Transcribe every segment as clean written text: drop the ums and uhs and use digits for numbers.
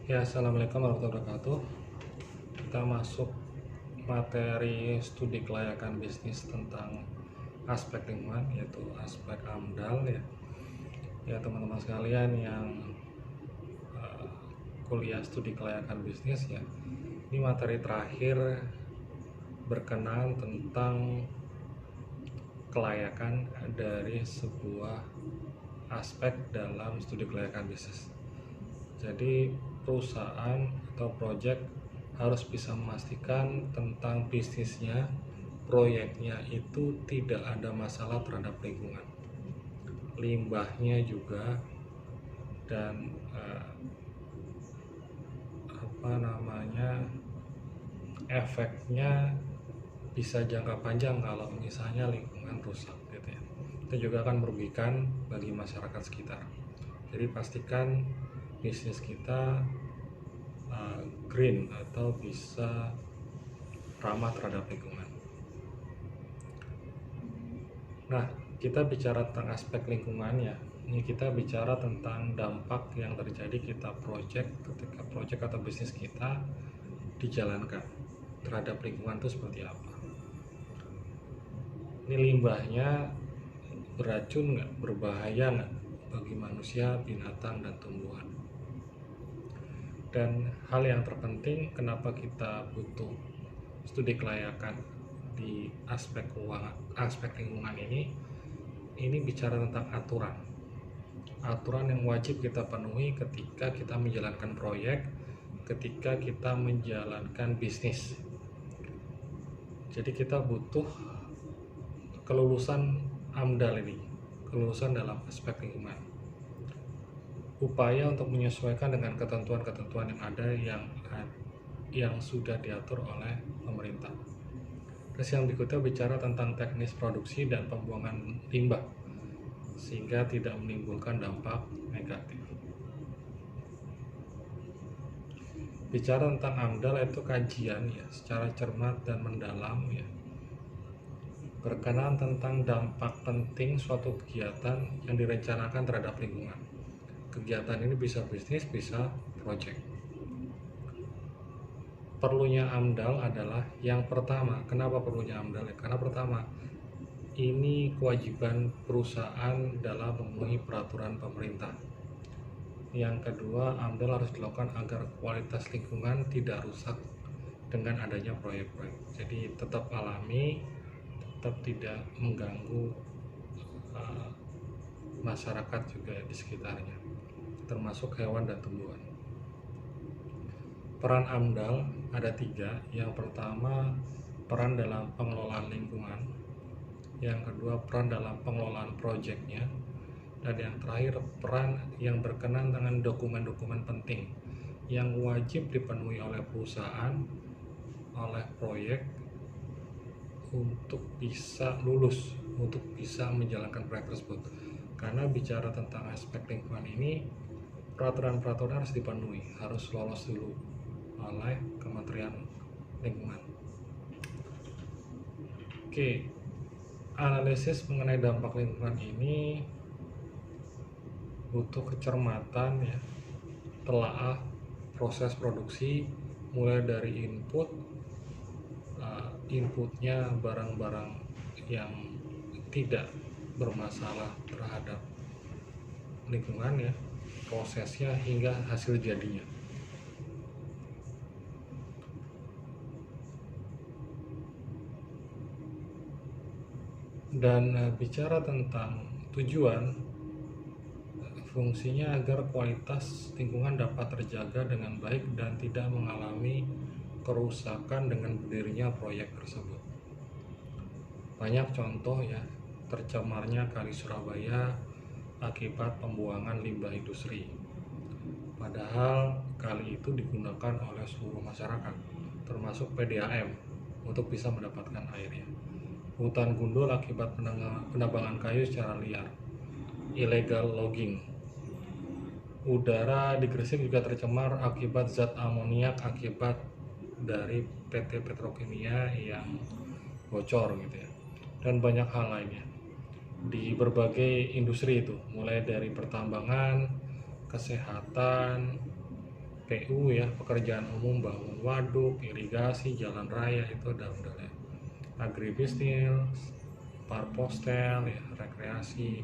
Ya, assalamualaikum warahmatullahi wabarakatuh. Kita masuk materi studi kelayakan bisnis tentang aspek lingkungan, yaitu aspek AMDAL ya. Ya, teman-teman sekalian yang uh, kuliah studi kelayakan bisnis ya. Ini materi terakhir berkenaan tentang kelayakan dari sebuah aspek dalam studi kelayakan bisnis. Jadi perusahaan atau proyek harus bisa memastikan tentang bisnisnya, proyeknya itu tidak ada masalah terhadap lingkungan, limbahnya juga, dan efeknya bisa jangka panjang kalau misalnya lingkungan rusak gitu ya. Itu juga akan merugikan bagi masyarakat sekitar. Jadi pastikan bisnis kita green atau bisa ramah terhadap lingkungan. Nah, kita bicara tentang aspek lingkungan ya. Ini kita bicara tentang dampak yang terjadi ketika proyek atau bisnis kita dijalankan terhadap lingkungan itu seperti apa. Ini limbahnya beracun nggak, berbahaya nggak bagi manusia, binatang, dan tumbuhan. Dan hal yang terpenting kenapa kita butuh studi kelayakan di aspek lingkungan ini bicara tentang aturan yang wajib kita penuhi ketika kita menjalankan proyek, ketika kita menjalankan bisnis. Jadi kita butuh kelulusan AMDAL ini, kelulusan dalam aspek lingkungan, upaya untuk menyesuaikan dengan ketentuan-ketentuan yang ada yang sudah diatur oleh pemerintah. Terus yang berikutnya bicara tentang teknis produksi dan pembuangan limbah sehingga tidak menimbulkan dampak negatif. Bicara tentang AMDAL itu kajian ya secara cermat dan mendalam ya, berkenaan tentang dampak penting suatu kegiatan yang direncanakan terhadap lingkungan. Kegiatan ini bisa bisnis, bisa proyek. Perlunya AMDAL adalah yang pertama. Kenapa perlunya AMDAL? Karena pertama, ini kewajiban perusahaan dalam memenuhi peraturan pemerintah. Yang kedua, AMDAL harus dilakukan agar kualitas lingkungan tidak rusak dengan adanya proyek-proyek. Jadi tetap alami, tetap tidak mengganggu masyarakat juga di sekitarnya, termasuk hewan dan tumbuhan. Peran AMDAL ada 3. Yang pertama, peran dalam pengelolaan lingkungan. Yang kedua, peran dalam pengelolaan proyeknya. Dan yang terakhir, peran yang berkenaan dengan dokumen-dokumen penting yang wajib dipenuhi oleh perusahaan, oleh proyek untuk bisa lulus, untuk bisa menjalankan proyek tersebut. Karena bicara tentang aspek lingkungan ini, peraturan-peraturan harus dipenuhi, harus lolos dulu oleh Kementerian Lingkungan. Oke, analisis mengenai dampak lingkungan ini butuh kecermatan ya, telaah proses produksi mulai dari inputnya barang-barang yang tidak bermasalah terhadap lingkungan ya, prosesnya hingga hasil jadinya. Dan bicara tentang tujuan, fungsinya agar kualitas lingkungan dapat terjaga dengan baik dan tidak mengalami kerusakan dengan berdirinya proyek tersebut. Banyak contoh ya, tercemarnya Kali Surabaya akibat pembuangan limbah industri. Padahal kali itu digunakan oleh seluruh masyarakat, termasuk PDAM, untuk bisa mendapatkan airnya. Hutan gundul akibat penebangan kayu secara liar, illegal logging. Udara di Gresik juga tercemar akibat zat amoniak akibat dari PT Petrokimia yang bocor gitu ya. Dan banyak hal lainnya di berbagai industri itu, mulai dari pertambangan, kesehatan, PU ya, pekerjaan umum, bangun waduk, irigasi, jalan raya, itu ada modalnya. Agribisnis, parpostel ya, rekreasi,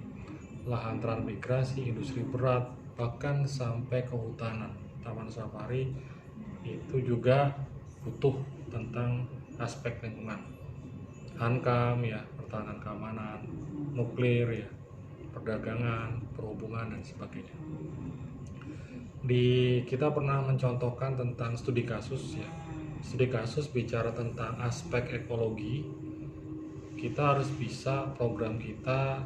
lahan transmigrasi, industri berat, bahkan sampai kehutanan, taman safari itu juga butuh tentang aspek lingkungan. Hankam ya, pertahanan keamanan, nuklir ya, perdagangan, perhubungan dan sebagainya. Kita pernah mencontohkan tentang studi kasus ya. Studi kasus bicara tentang aspek ekologi. Kita harus bisa program kita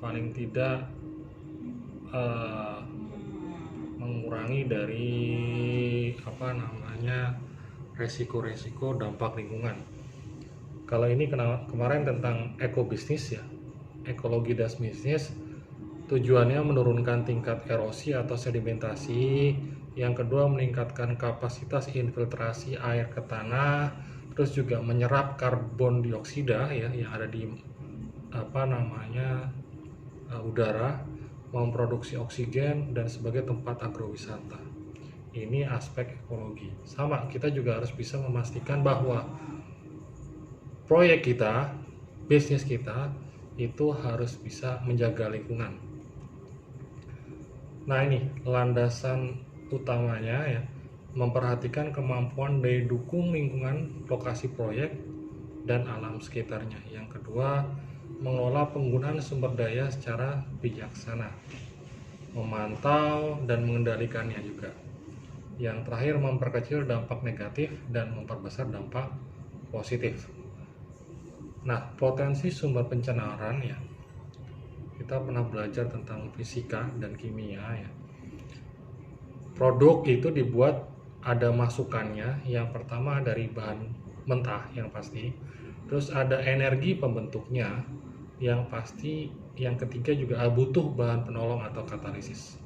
paling tidak mengurangi dari resiko-resiko dampak lingkungan. Kalau ini kemarin tentang ekobisnis ya, ekologi dan bisnis, tujuannya menurunkan tingkat erosi atau sedimentasi, yang kedua meningkatkan kapasitas infiltrasi air ke tanah, terus juga menyerap karbon dioksida ya yang ada di udara, memproduksi oksigen dan sebagai tempat agrowisata. Ini aspek ekologi. Sama, kita juga harus bisa memastikan bahwa proyek kita, bisnis kita itu harus bisa menjaga lingkungan. Nah, ini landasan utamanya ya, memperhatikan kemampuan daya dukung lingkungan lokasi proyek dan alam sekitarnya. Yang kedua, mengelola penggunaan sumber daya secara bijaksana, memantau dan mengendalikannya juga. Yang terakhir, memperkecil dampak negatif dan memperbesar dampak positif. Nah, potensi sumber pencemaran ya, kita pernah belajar tentang fisika dan kimia ya. Produk itu dibuat ada masukannya, yang pertama dari bahan mentah yang pasti, terus ada energi pembentuknya yang pasti, yang ketiga juga butuh bahan penolong atau katalisis.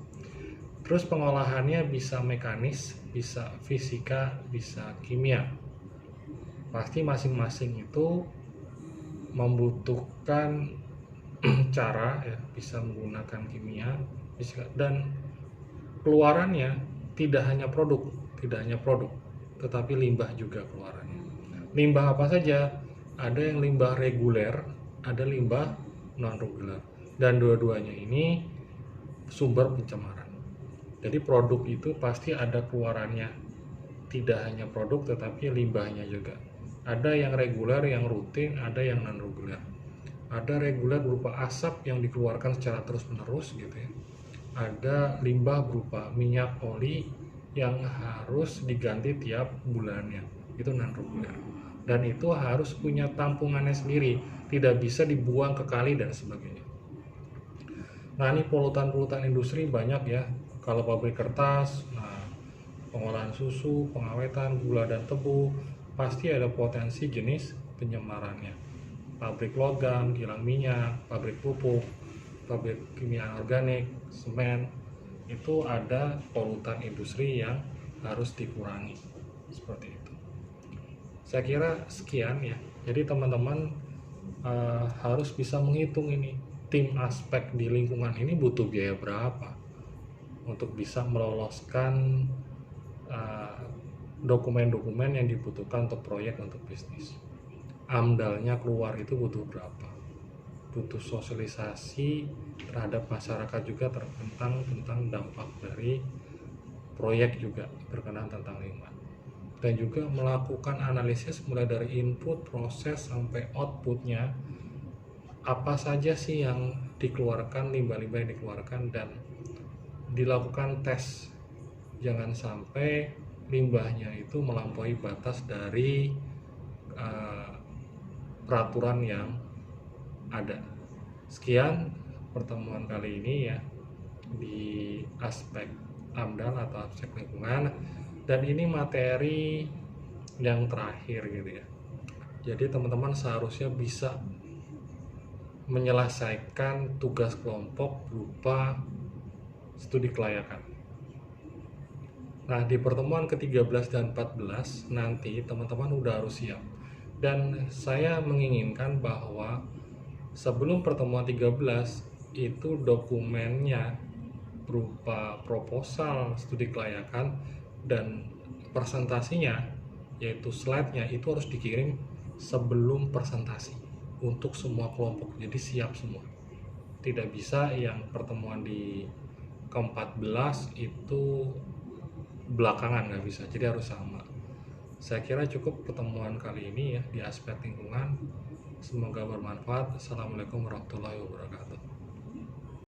Terus pengolahannya bisa mekanis, bisa fisika, bisa kimia. Pasti masing-masing itu membutuhkan cara ya, bisa menggunakan kimia, dan keluarannya tidak hanya produk, tetapi limbah juga keluarannya. Limbah apa saja? Ada yang limbah reguler, ada limbah non reguler, dan dua-duanya ini sumber pencemaran. Jadi produk itu pasti ada keluarannya, tidak hanya produk tetapi limbahnya juga. Ada yang reguler, yang rutin, ada yang non reguler. Ada reguler berupa asap yang dikeluarkan secara terus-menerus gitu ya. Ada limbah berupa minyak oli yang harus diganti tiap bulannya, itu non reguler. Dan itu harus punya tampungannya sendiri, tidak bisa dibuang ke kali dan sebagainya. Nah, ini polutan-polutan industri banyak ya. Kalau pabrik kertas, pengolahan susu, pengawetan, gula dan tebu, pasti ada potensi jenis pencemarannya. Pabrik logam, kilang minyak, pabrik pupuk, pabrik kimia organik, semen, itu ada polutan industri yang harus dikurangi. Seperti itu. Saya kira sekian ya. Jadi teman-teman harus bisa menghitung ini. Tim aspek di lingkungan ini butuh biaya berapa untuk bisa meloloskan dokumen-dokumen yang dibutuhkan untuk proyek, untuk bisnis. AMDAL-nya keluar itu butuh berapa? Butuh sosialisasi terhadap masyarakat juga tentang dampak dari proyek juga berkenaan tentang lingkungan. Dan juga melakukan analisis mulai dari input, proses, sampai outputnya. Apa saja sih yang dikeluarkan, limbah-limbah yang dikeluarkan, dan dilakukan tes. Jangan sampai limbahnya itu melampaui batas dari peraturan yang ada. Sekian pertemuan kali ini ya, di aspek AMDAL atau aspek lingkungan, dan ini materi yang terakhir gitu ya. Jadi teman-teman seharusnya bisa menyelesaikan tugas kelompok berupa studi kelayakan. Nah, di pertemuan ke-13 dan 14 nanti teman-teman udah harus siap. Dan saya menginginkan bahwa sebelum pertemuan 13 itu dokumennya berupa proposal, studi kelayakan, dan presentasinya, yaitu slide-nya itu harus dikirim sebelum presentasi untuk semua kelompok, jadi siap semua. Tidak bisa yang pertemuan di ke-14 itu belakangan, nggak bisa, jadi harus sama. Saya kira cukup pertemuan kali ini ya di aspek lingkungan. Semoga bermanfaat. Assalamualaikum warahmatullahi wabarakatuh.